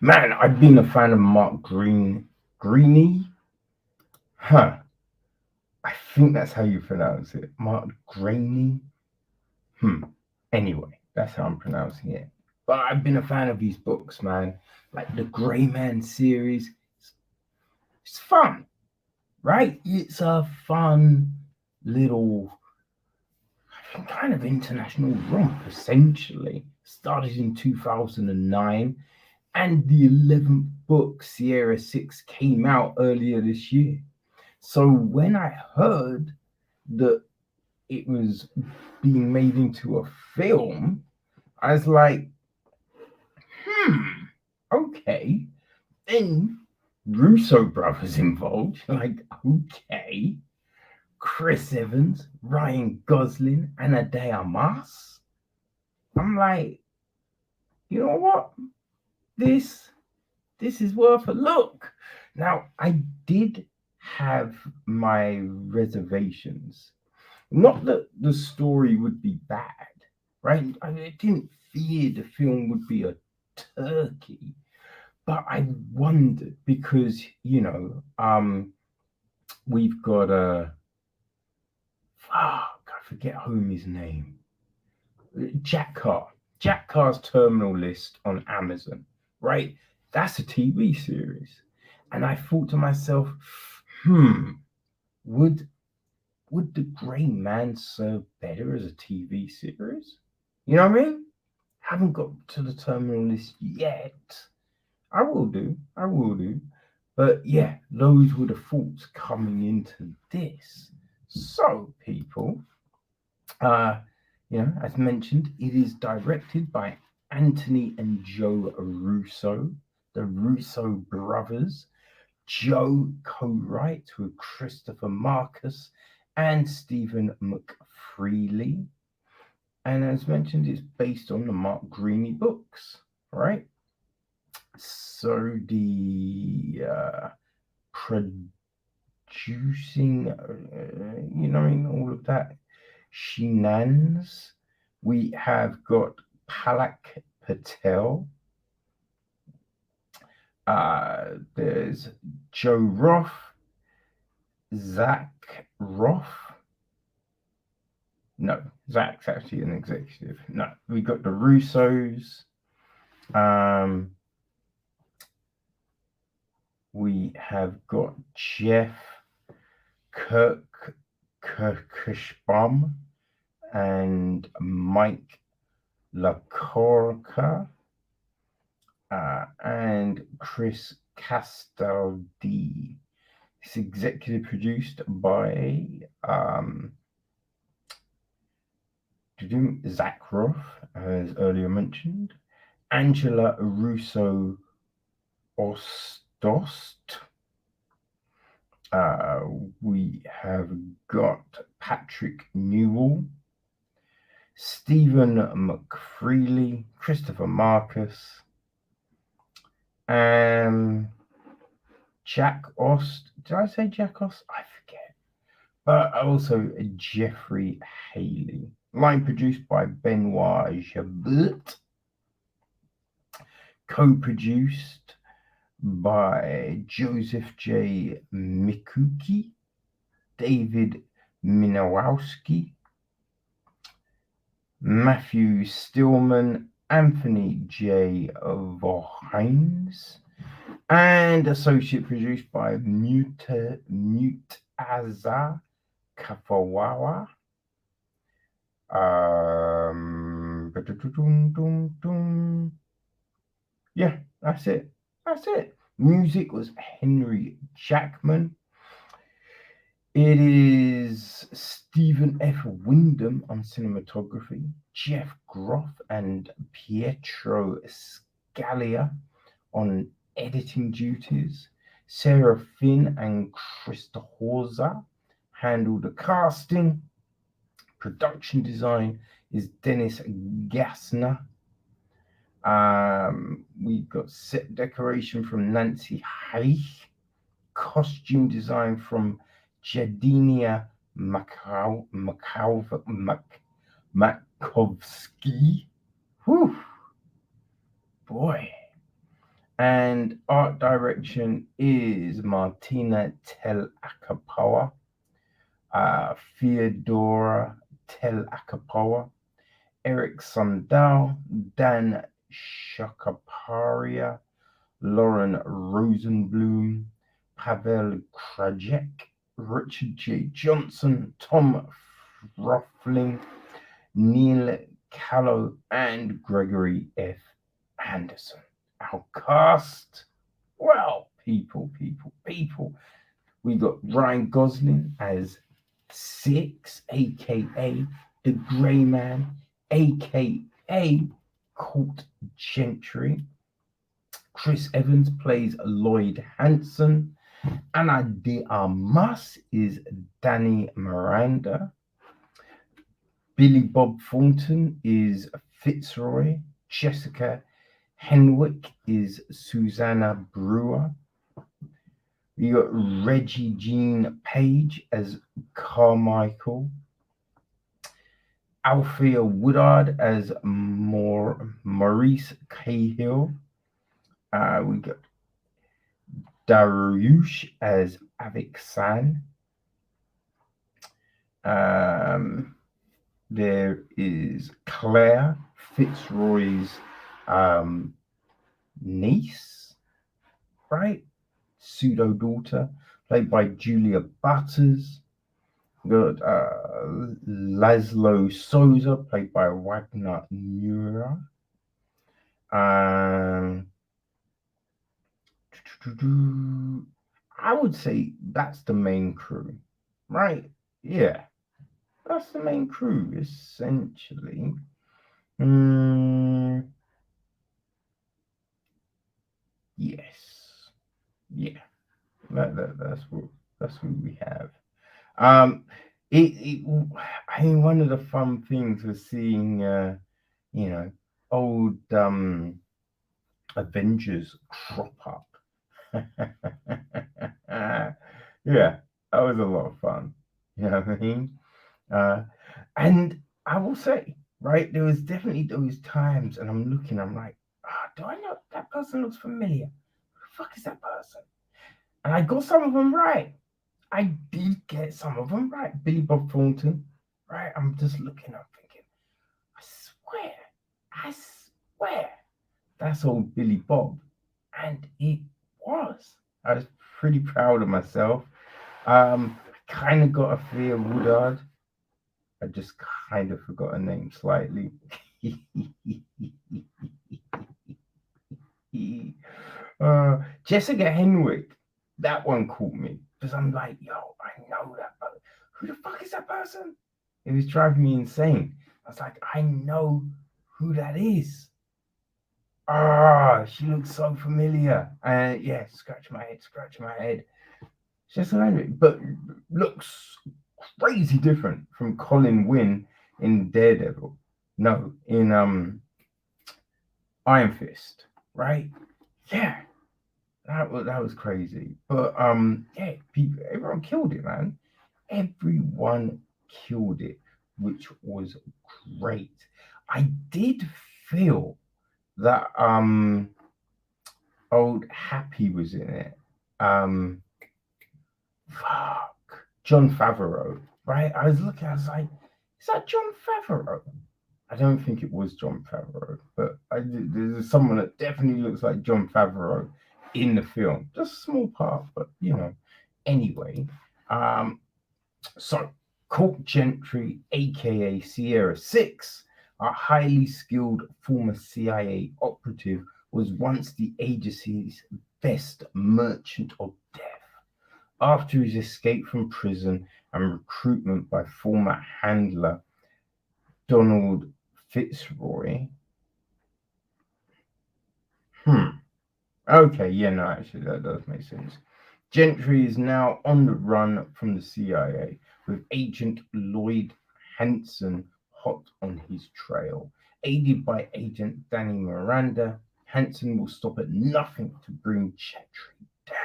Man, I've been a fan of Mark Greaney. Huh. I think that's how you pronounce it. Mark Greaney. Anyway, that's how I'm pronouncing it. But I've been a fan of his books, man. Like the Grey Man series. It's fun, right? It's a fun little kind of international romp, essentially. Started in 2009, and the 11th book, Sierra 6, came out earlier this year. So when I heard that it was being made into a film, I was like, okay. Then Russo Brothers involved. Like, okay. Chris Evans, Ryan Gosling, Ana de Armas. I'm like, you know what? This is worth a look. Now, I did have my reservations. Not that the story would be bad, right? I didn't fear the film would be a turkey, but I wondered because we've got a fuck, I forget his name. Jack Carr. Jack Carr's Terminal List on Amazon, right? That's a TV series. And I thought to myself, would the Grey Man serve better as a TV series? You know what I mean? Haven't got to the Terminal List yet. I will do. But yeah, those were the thoughts coming into this. So, people, as mentioned, it is directed by Anthony and Joe Russo, the Russo brothers. Joe co-writes with Christopher Markus and Stephen McFeely. And as mentioned, it's based on the Mark Greaney books, right? So the producing, all of that shenanigans. We have got Palak Patel. There's Joe Roth, Zach Roth. No, Zach's actually an executive. No, we got the Russos. We have got Jeff Kirkishbaum and Mike LaCorca and Chris Castaldi. It's executive produced by Zach Roth, as earlier mentioned, Angela Russo Ostost. We have got Patrick Newell, Stephen McFeely, Christopher Markus, Jack Ost. Did I say Jack Ost? I forget. But also Jeffrey Haley. Line produced by Benoit Jabot. Co-produced by Joseph J. Mikuki, David Minowski, Matthew Stillman, Anthony J. Vorhines, and associate produced by Mutaza Kafawawa. Yeah, that's it. Music was Henry Jackman. It is Stephen F. Wyndham on cinematography, Jeff Groff and Pietro Scalia on editing duties. Sarah Finn and Krista Horza handle the casting. Production design is Dennis Gassner. We got set decoration from Nancy Haich, costume design from Jadinia Makovsky. Whew, boy. And art direction is Martina Tel Akapoa, Theodora Tel Akapoa, Eric Sundal, Dan Shakaparia, Lauren Rosenblum, Pavel Krajek, Richard J. Johnson, Tom Frothling, Neil Callow, and Gregory F. Anderson. Our cast, well, people. We got Ryan Gosling as Six, aka the Grey Man, aka Court Gentry. Chris Evans plays Lloyd Hansen. Ana de Armas is Danny Miranda. Billy Bob Thornton is Fitzroy. Jessica Henwick is Susanna Brewer. We got Regé-Jean Page as Carmichael. Althea Woodard as Maurice Cahill. We got Darush as Avik San. There is Claire, Fitzroy's niece, right? Pseudo daughter, played by Julia Butters. Got Laszlo Souza, played by Wagner Nura. I would say that's the main crew, right? Yeah, that's the main crew, essentially. Yes, yeah, that's what we have. I mean, one of the fun things was seeing, old Avengers crop up. Yeah, that was a lot of fun. You know what I mean? And I will say, right, there was definitely those times, and I'm looking, I'm like, do I know that person looks familiar? Who the fuck is that person? And I got some of them right. I did get some of them right. Billy Bob Thornton, right? I'm just looking, I'm thinking, I swear, that's old Billy Bob. And it was. I was pretty proud of myself. I kind of got a Thea Woodard. I just kind of forgot her name slightly. Jessica Henwick, that one caught me because I'm like, yo, I know that person. Who the fuck is that person? It was driving me insane. I was like, I know who that is. She looks so familiar. Yeah, scratch my head. Jessica Henwick, but looks crazy different from Colin Wynn in Daredevil. No, in Iron Fist, right? Yeah, that was crazy. But yeah, everyone killed it, man. Everyone killed it, which was great. I did feel that old Happy was in it. John Favreau, right? I was looking, I was like, is that John Favreau? I don't think it was John Favreau, but there's someone that definitely looks like John Favreau in the film. Just a small part, but Anyway, so Court Gentry, aka Sierra 6, a highly skilled former CIA operative, was once the agency's best merchant of death. After his escape from prison and recruitment by former handler Donald Fitzroy. Okay, yeah, no, actually, that does make sense. Gentry is now on the run from the CIA, with Agent Lloyd Hansen hot on his trail. Aided by Agent Danny Miranda, Hansen will stop at nothing to bring Gentry down.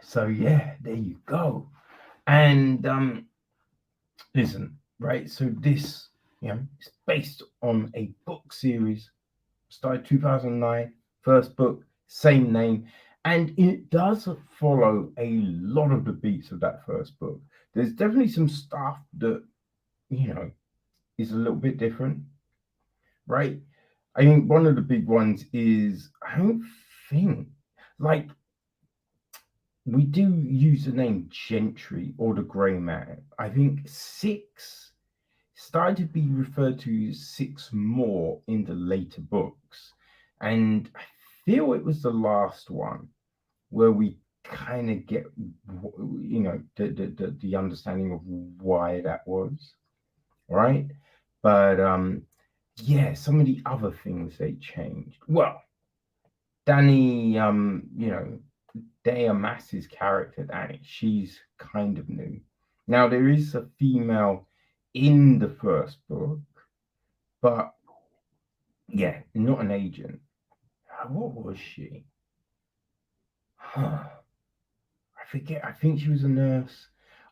So yeah, there you go. And listen, right? So this, is based on a book series started 2009, First book, same name, and it does follow a lot of the beats of that first book. There's definitely some stuff that, is a little bit different, right? I think one of the big ones is I don't think like we do use the name Gentry or the Grey Man. I think six started to be referred to as six more in the later books, and I feel it was the last one where we kind of get the understanding of why that was, right? But yeah, some of the other things they changed. Well, Danny, Dea Mass's character, Danny, she's kind of new. Now there is a female in the first book, but yeah, not an agent. What was she? Huh. I forget. I think she was a nurse.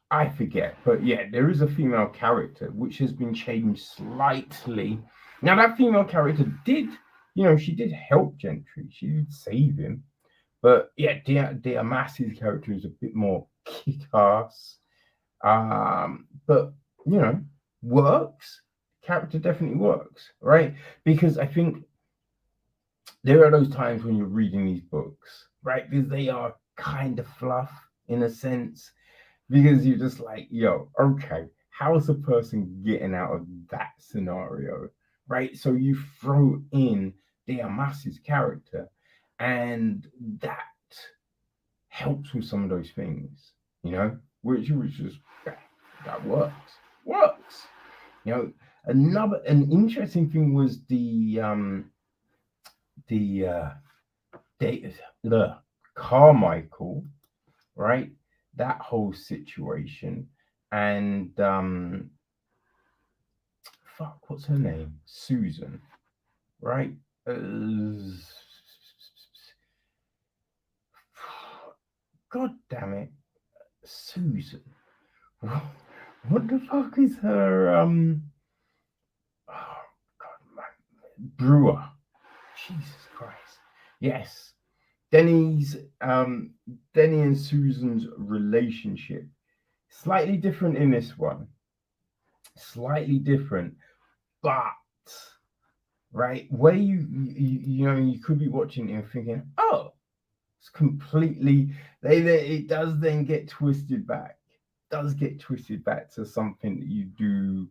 I forget. But yeah, there is a female character which has been changed slightly. Now that female character did, she did help Gentry. She did save him. But yeah, Dea Massey's character is a bit more kick-ass. But works. Character definitely works, right? Because I think there are those times when you're reading these books, right? Because they are kind of fluff in a sense, because you're just like, yo, okay, how is a person getting out of that scenario, right? So you throw in Diamas's character, and that helps with some of those things, which is that works. An interesting thing was the Carmichael, right? That whole situation, and what's her name? Susan, right? God damn it, Susan. What the fuck is her oh God, man. Brewer? Jesus Christ. Yes. Denny and Susan's relationship, slightly different in this one. Slightly different, but right where you could be watching it and thinking, oh, it's completely it does then get twisted back. Does get twisted back to something that you do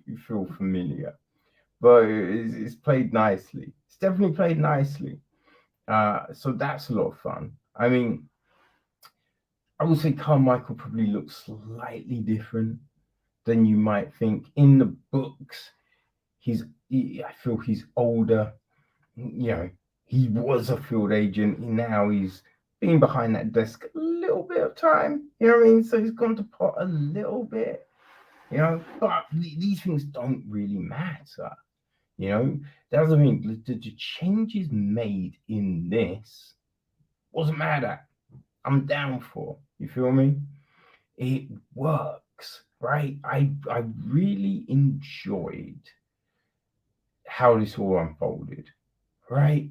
you feel familiar, but it's played nicely. It's definitely played nicely. So that's a lot of fun. I mean, I would say Carmichael probably looks slightly different than you might think. In the books, I feel he's older. He was a field agent. Now he's been behind that desk a little bit of time. You know what I mean? So he's gone to pot a little bit. But these things don't really matter. That's the thing. The changes made in this wasn't mad at. I'm down for. You feel me? It works, right? I really enjoyed how this all unfolded, right?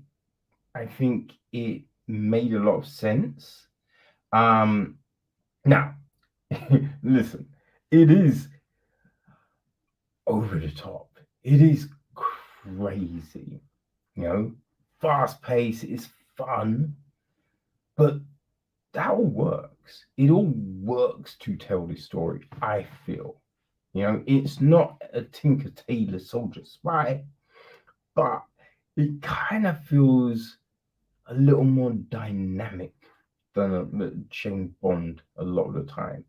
I think it made a lot of sense. Now, listen, it is over the top. It is crazy, fast pace. It's fun, but that all works. It all works to tell this story, I feel. It's not a Tinker Tailor Soldier Spy, but it kind of feels a little more dynamic than a James Bond a lot of the time,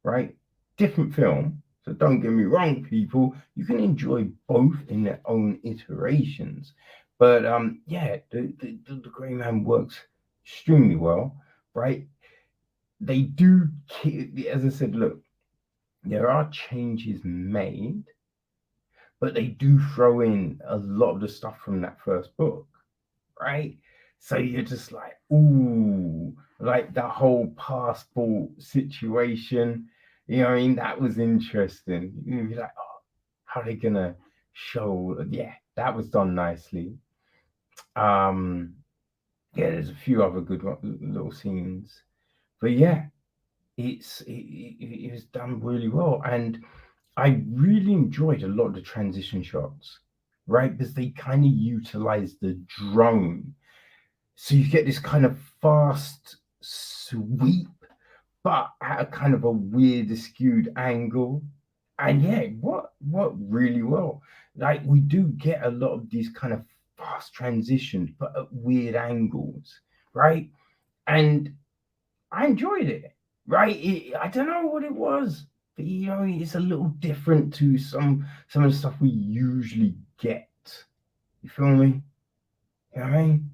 right? Different film, so don't get me wrong, people. You can enjoy both in their own iterations, but yeah, the Grey Man works extremely well, right? They do, as I said, look, there are changes made, but they do throw in a lot of the stuff from that first book, right? So you're just like, ooh, like that whole passport situation. That was interesting. You'd be like, oh, how are they gonna show? Yeah, that was done nicely. Yeah, there's a few other good little scenes, but yeah, it was done really well, and I really enjoyed a lot of the transition shots, right? Because they kind of utilize the drone, so you get this kind of fast sweep, but at a kind of a weird, skewed angle. And yeah, what really well. Like we do get a lot of these kind of fast transitions, but at weird angles, right? And I enjoyed it, right? I don't know what it was, but it's a little different to some of the stuff we usually get. You feel me? You know what I mean?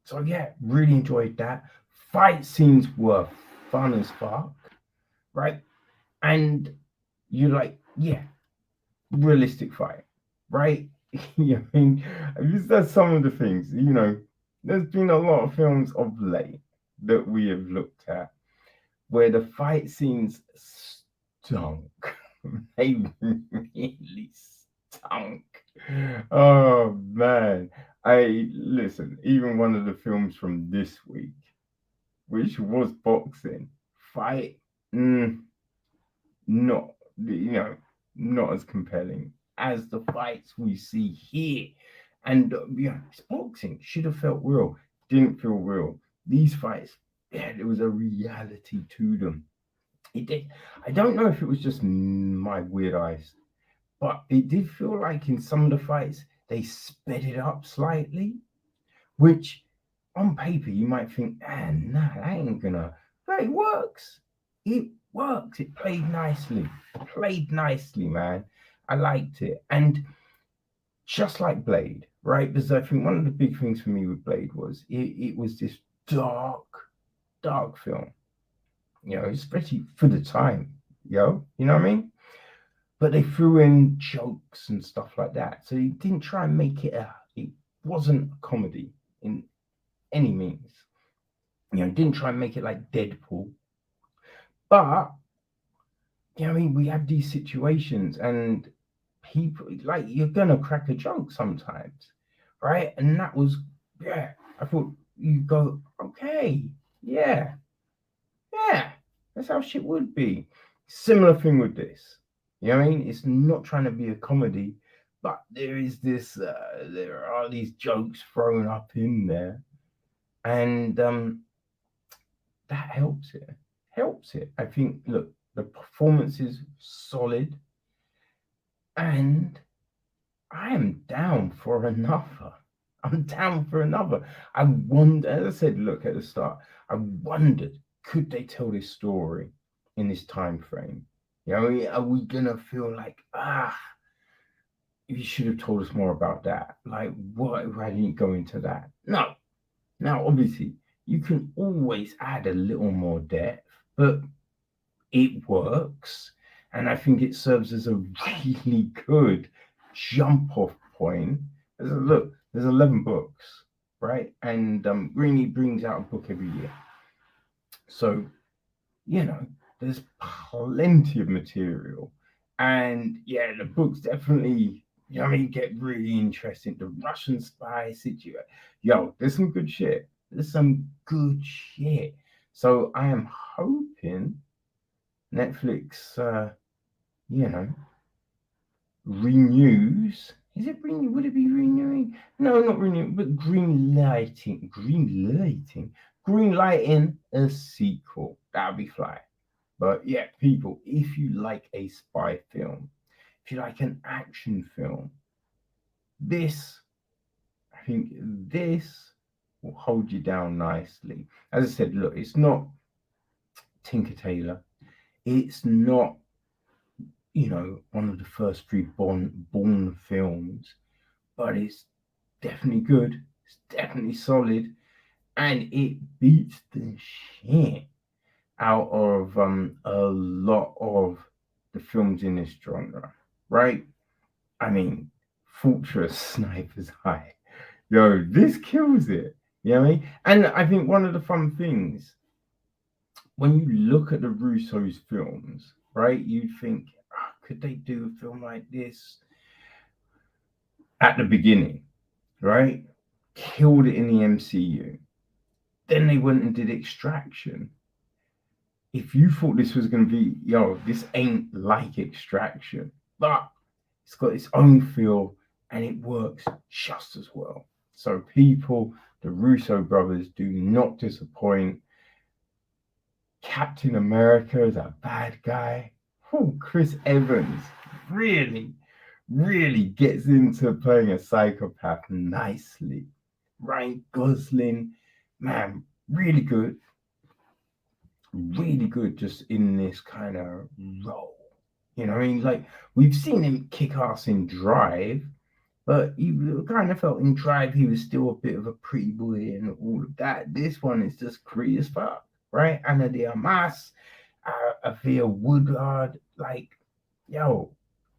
So yeah, really enjoyed that. Fight scenes were fun as fuck, right? And you're like, yeah, realistic fight, right? I mean, that's some of the things, there's been a lot of films of late that we have looked at where the fight scenes stunk. They really stunk. Oh man. I listen, even one of the films from this week, which was boxing, fight, not not as compelling as the fights we see here. And it's boxing. Should have felt real. Didn't feel real. These fights, yeah, there was a reality to them. It did. I don't know if it was just my weird eyes, but it did feel like in some of the fights they sped it up slightly, which on paper you might think, nah, that ain't gonna. But it works. It works. It played nicely. Played nicely, man. I liked it. And just like Blade, right? Because I think one of the big things for me with Blade was it was this dark, dark film, especially for the time, you know what I mean? But they threw in jokes and stuff like that. So he didn't try and make it wasn't a comedy in any means. Didn't try and make it like Deadpool. But we have these situations and people like you're gonna crack a joke sometimes, right? And that was I thought you go, okay, yeah, that's how shit would be. Similar thing with this. You know what I mean? It's not trying to be a comedy, but there is this there are these jokes thrown up in there. And that helps it. Helps it. I think look, the performance is solid and I am down for another. I'm down for another. I wonder, as I said, look at the start, I wondered, could they tell this story in this time frame? Are we gonna feel like, you should have told us more about that? Like, why didn't you go into that? No. Now, obviously, you can always add a little more depth, but it works. And I think it serves as a really good jump off point. Look, there's 11 books, right? And Greaney brings out a book every year. So, there's plenty of material. And yeah, the books definitely, get really interesting. The Russian spy situation. There's some good shit. There's some good shit. So I am hoping Netflix, renews. Is it renew? Would it be renewing? No, not renewing, but green lighting a sequel. That'd be fly. But yeah, people, if you like a spy film, if you like an action film, I think this will hold you down nicely. As I said, look, it's not Tinker Tailor. It's not, one of the first three Bourne films, but it's definitely good. It's definitely solid, and it beats the shit out of a lot of the films in this genre, right? I mean, Fortress Sniper's High. This kills it. You know what I mean? And I think one of the fun things, when you look at the Russo's films, right, you think, could they do a film like this at the beginning, right? Killed it in the MCU. Then they went and did Extraction. If you thought this was going to be, this ain't like Extraction, but it's got its own feel and it works just as well. So people, the Russo brothers do not disappoint. Captain America is a bad guy. Oh, Chris Evans really, really gets into playing a psychopath nicely. Ryan Gosling, man, really good just in this kind of role. You know what I mean? Like, we've seen him kick ass in Drive, but you kind of felt in Drive he was still a bit of a pretty boy and all of that. This one is just Cree as fuck, right? Ana de Armas, Avia Woodard, like,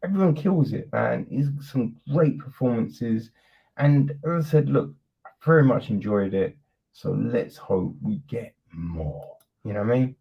everyone kills it, man. It's some great performances. And as I said, look, I very much enjoyed it. So let's hope we get more. You know what I mean?